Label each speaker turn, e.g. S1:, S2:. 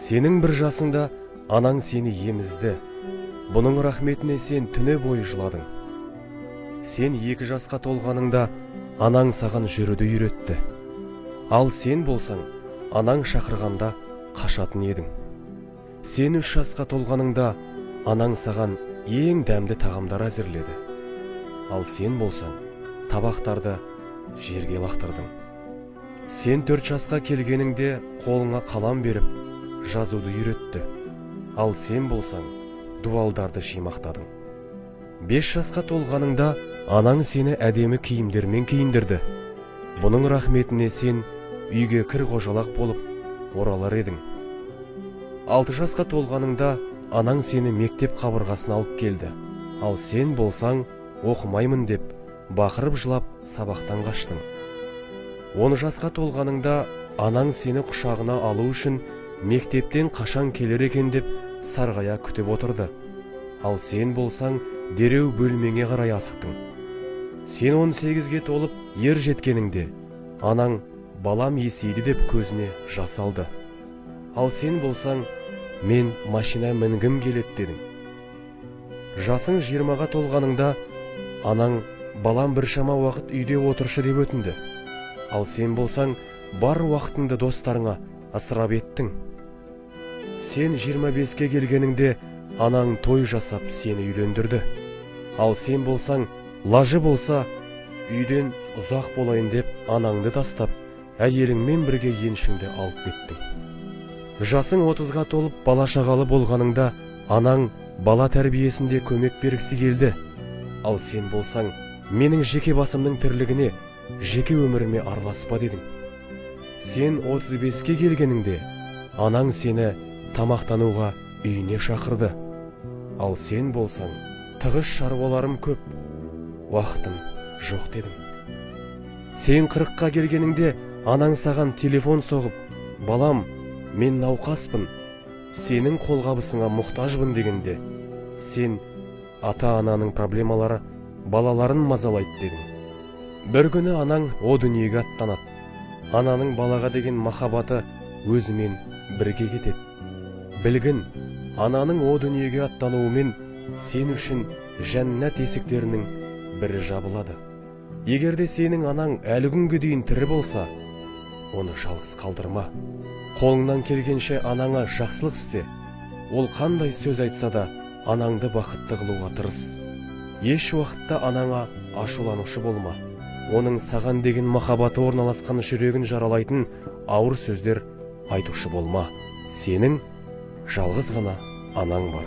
S1: Сенің бір жасыңда анаң сені емізді. Бұның рахметіне сен түні бойы жыладың. Сен 2 жасқа толғаныңда анаң саған жүруді үйретті. Ал сен болсаң, анаң шақырғанда қашатын едің. Сен 3 жасқа толғаныңда анаң саған ең дәмді тағамдар әзірледі. Ал сен болсаң, табақтарды жерге лақтырдың. Сен 4 жасқа келгеніңде қолыңа қалам беріп, жазуды үйретті. Ал сен болсаң, дуалдарды шимақтадың. 5 жасқа толғаныңда анаң сені әдемі киімдермен киіндірді. Бұның рахметіне сен үйге кір-қожалақ болып оралар едің. 6 жасқа толғаныңда анаң сені мектеп қабырғасына алып келді. Ал сен болсаң, оқымаймын деп, бақырып жылап сабақтан қаштың. 10 жасқа толғаныңда анаң сені құшағына алу үшін мектептен қашан келер екен деп сарғая күтіп отырды. Ал сен болсаң, дереу бөлмеңе қарай асықтың. Сен 18-ге толып ер жеткеніңде анаң балам есейді деп көзіне жас алды. Ал сен болсаң, мен машина мінгім келеді дедің. Жасың 20-ға толғаныңда анаң балам біршама уақыт үйде отыршы деп өтінді. Ал сен болсаң, бар уақытыңды достарыңа ысырап еттің. Сен 25-ке келгеніңде анаң той жасап сені үйлендірді. Ал сен болсаң, лажы болса, үйден ұзақ болайын деп анаңды тастап, әйеліңмен бірге еншіңді алып кеттің. Жасың 30-ға толып бала шағалы болғаныңда анаң бала тәрбиесінде көмек бергісі келді. Ал сен болсаң, менің жеке басымның тірлігіне, жеке өміріме араласпа дедің. Сен 35-ке келгеніңде анаң сені тамақтануға үйіне шақырды. Ал сен болсаң, тығыз шаруаларым көп, уақытым жоқ дедің. Сен 40-қа келгеніңде анаң саған телефон соғып, балам, мен науқаспын, сенің қолғабысыңа мұқтажбын дегенде, сен ата-ананың проблемалары балаларын мазалайды дедің. Бір күні анаң о дүниеге аттанады. Ананың балаға деген махаббаты өзімен бірге кетеді. Білгін, ананың о дүниеге аттануымен сен үшін жәннат есіктерінің бірі жабылады. Егерде сенің анаң әлі күнге дейін тірі болса, оны жалғыз қалдырма. Қолыңнан келгенше анаңа жақсылық істе. Ол қандай сөз айтса да, анаңды бақытты қылуға тырыс. Еш уақытта анаңа ашуланушы болма. Оның саған деген махаббаты орналасқан жүрегін жаралайтын ауыр сөздер айтушы болма. Сенің жалғыз ғана анаң бар.